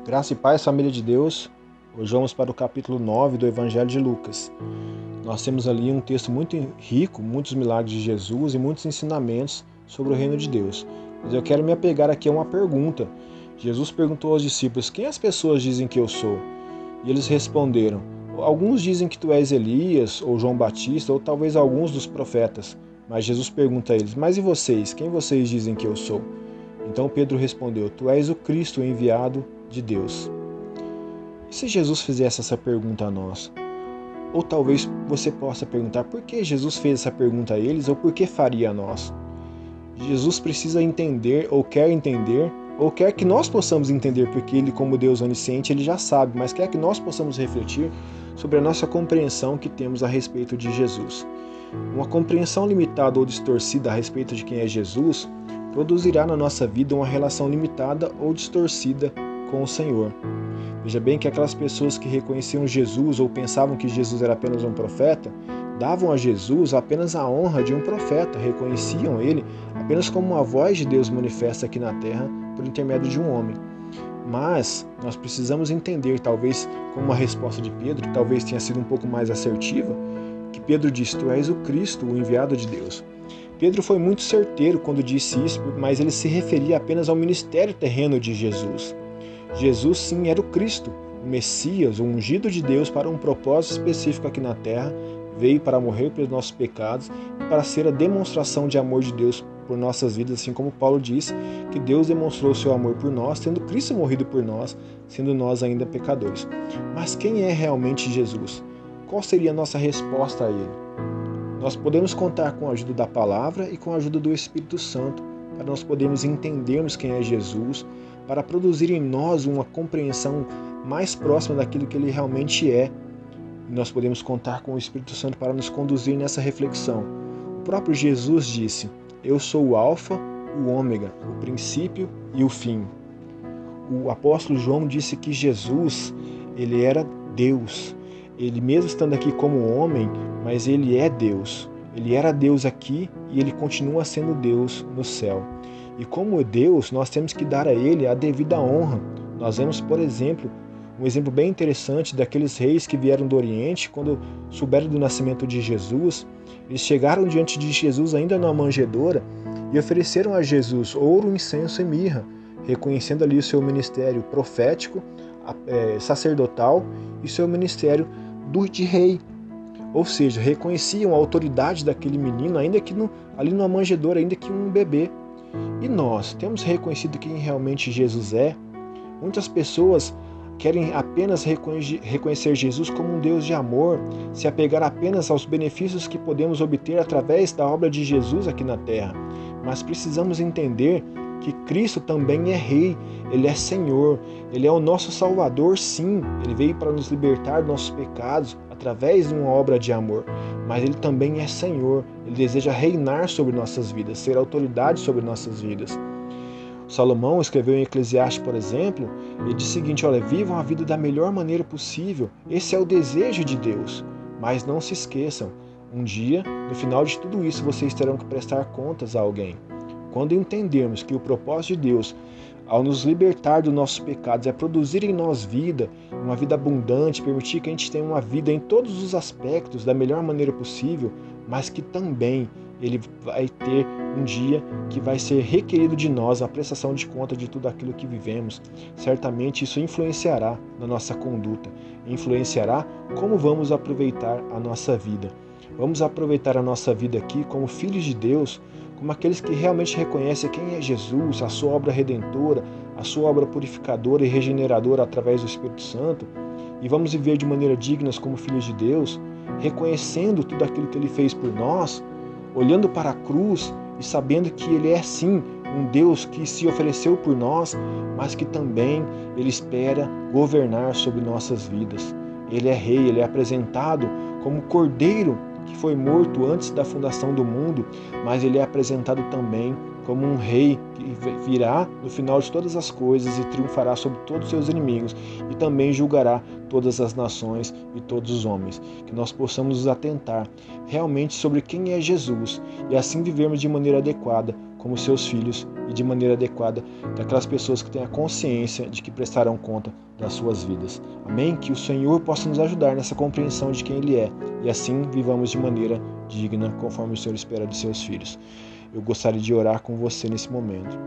Graça e paz, família de Deus. Hoje vamos para o capítulo 9 do Evangelho de Lucas. Nós temos ali um texto muito rico, muitos milagres de Jesus e muitos ensinamentos sobre o reino de Deus. Mas eu quero me apegar aqui a uma pergunta. Jesus perguntou aos discípulos: quem as pessoas dizem que eu sou? E eles responderam: alguns dizem que tu és Elias, ou João Batista, ou talvez alguns dos profetas. Mas Jesus pergunta a eles: mas e vocês? Quem vocês dizem que eu sou? Então Pedro respondeu: tu és o Cristo, o enviado de Deus. E se Jesus fizesse essa pergunta a nós? Ou talvez você possa perguntar: por que Jesus fez essa pergunta a eles, ou por que faria a nós? Jesus precisa entender, ou quer que nós possamos entender, porque Ele, como Deus onisciente, Ele já sabe, mas quer que nós possamos refletir sobre a nossa compreensão que temos a respeito de Jesus. Uma compreensão limitada ou distorcida a respeito de quem é Jesus produzirá na nossa vida uma relação limitada ou distorcida com o Senhor. Veja bem que aquelas pessoas que reconheciam Jesus ou pensavam que Jesus era apenas um profeta, davam a Jesus apenas a honra de um profeta, reconheciam ele apenas como uma voz de Deus manifesta aqui na terra por intermédio de um homem. Mas nós precisamos entender, talvez como uma resposta de Pedro, que talvez tenha sido um pouco mais assertiva, que Pedro disse: tu és o Cristo, o enviado de Deus. Pedro foi muito certeiro quando disse isso, mas ele se referia apenas ao ministério terreno de Jesus. Jesus sim era o Cristo, o Messias, o ungido de Deus para um propósito específico aqui na terra, veio para morrer pelos nossos pecados e para ser a demonstração de amor de Deus por nossas vidas, assim como Paulo disse que Deus demonstrou o seu amor por nós, tendo Cristo morrido por nós, sendo nós ainda pecadores. Mas quem é realmente Jesus? Qual seria a nossa resposta a ele? Nós podemos contar com a ajuda da palavra e com a ajuda do Espírito Santo para nós podermos entendermos quem é Jesus, para produzir em nós uma compreensão mais próxima daquilo que ele realmente é. E nós podemos contar com o Espírito Santo para nos conduzir nessa reflexão. O próprio Jesus disse: eu sou o Alfa, o Ômega, o princípio e o fim. O apóstolo João disse que Jesus, ele era Deus. Ele mesmo estando aqui como homem, mas ele é Deus. Ele era Deus aqui e ele continua sendo Deus no céu. E como Deus, nós temos que dar a ele a devida honra. Nós vemos, por exemplo, um exemplo bem interessante daqueles reis que vieram do Oriente, quando souberam do nascimento de Jesus, eles chegaram diante de Jesus ainda na manjedoura e ofereceram a Jesus ouro, incenso e mirra, reconhecendo ali o seu ministério profético, sacerdotal e seu ministério de rei. Ou seja, reconheciam a autoridade daquele menino, ainda que ali numa manjedoura, ainda que um bebê. E nós temos reconhecido quem realmente Jesus é? Muitas pessoas querem apenas reconhecer Jesus como um Deus de amor, se apegar apenas aos benefícios que podemos obter através da obra de Jesus aqui na terra. Mas precisamos entender que Cristo também é Rei, Ele é Senhor, Ele é o nosso Salvador, sim. Ele veio para nos libertar dos nossos pecados através de uma obra de amor, mas Ele também é Senhor. Ele deseja reinar sobre nossas vidas, ser autoridade sobre nossas vidas. Salomão escreveu em Eclesiastes, por exemplo, ele diz o seguinte: olha, vivam a vida da melhor maneira possível, esse é o desejo de Deus. Mas não se esqueçam, um dia, no final de tudo isso, vocês terão que prestar contas a alguém. Quando entendermos que o propósito de Deus, ao nos libertar dos nossos pecados, é produzir em nós vida, uma vida abundante, permitir que a gente tenha uma vida em todos os aspectos da melhor maneira possível, mas que também Ele vai ter um dia que vai ser requerido de nós a prestação de conta de tudo aquilo que vivemos. Certamente isso influenciará na nossa conduta, influenciará como vamos aproveitar a nossa vida. Vamos aproveitar a nossa vida aqui como filhos de Deus, como aqueles que realmente reconhecem quem é Jesus, a sua obra redentora, a sua obra purificadora e regeneradora através do Espírito Santo, e vamos viver de maneira digna como filhos de Deus, reconhecendo tudo aquilo que Ele fez por nós, olhando para a cruz e sabendo que Ele é sim um Deus que se ofereceu por nós, mas que também Ele espera governar sobre nossas vidas. Ele é Rei, Ele é apresentado como Cordeiro que foi morto antes da fundação do mundo, mas Ele é apresentado também como um rei que virá no final de todas as coisas e triunfará sobre todos os seus inimigos e também julgará todas as nações e todos os homens. Que nós possamos nos atentar realmente sobre quem é Jesus e assim vivermos de maneira adequada como seus filhos e de maneira adequada daquelas pessoas que têm a consciência de que prestarão conta das suas vidas. Amém? Que o Senhor possa nos ajudar nessa compreensão de quem Ele é e assim vivamos de maneira digna, conforme o Senhor espera de seus filhos. Eu gostaria de orar com você nesse momento.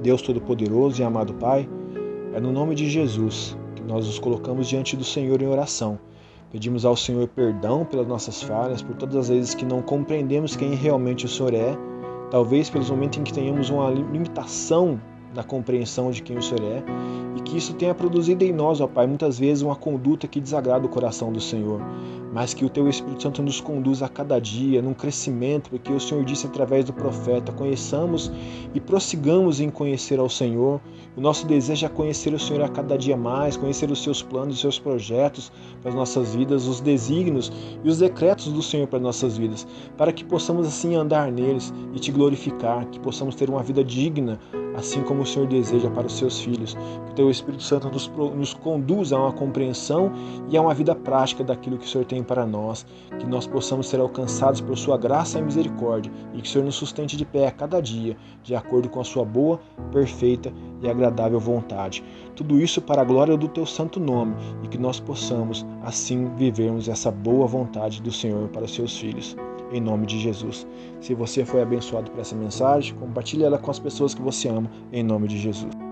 Deus Todo-Poderoso e amado Pai, é no nome de Jesus que nós nos colocamos diante do Senhor em oração. Pedimos ao Senhor perdão pelas nossas falhas, por todas as vezes que não compreendemos quem realmente o Senhor é, talvez pelos momentos em que tenhamos uma limitação na compreensão de quem o Senhor é, e que isso tenha produzido em nós, ó Pai, muitas vezes uma conduta que desagrada o coração do Senhor, mas que o Teu Espírito Santo nos conduza a cada dia num crescimento, porque o Senhor disse através do profeta, conheçamos e prossigamos em conhecer ao Senhor. O nosso desejo é conhecer o Senhor a cada dia mais, conhecer os Seus planos, os Seus projetos para as nossas vidas, os desígnios e os decretos do Senhor para as nossas vidas, para que possamos assim andar neles e Te glorificar, que possamos ter uma vida digna, assim como o Senhor deseja para os Seus filhos. Que o Teu Espírito Santo nos conduza a uma compreensão e a uma vida prática daquilo que o Senhor tem para nós, que nós possamos ser alcançados por Sua graça e misericórdia e que o Senhor nos sustente de pé a cada dia, de acordo com a Sua boa, perfeita e agradável vontade. Tudo isso para a glória do Teu santo nome e que nós possamos assim vivermos essa boa vontade do Senhor para os Seus filhos. Em nome de Jesus. Se você foi abençoado por essa mensagem, compartilhe ela com as pessoas que você ama, em nome de Jesus.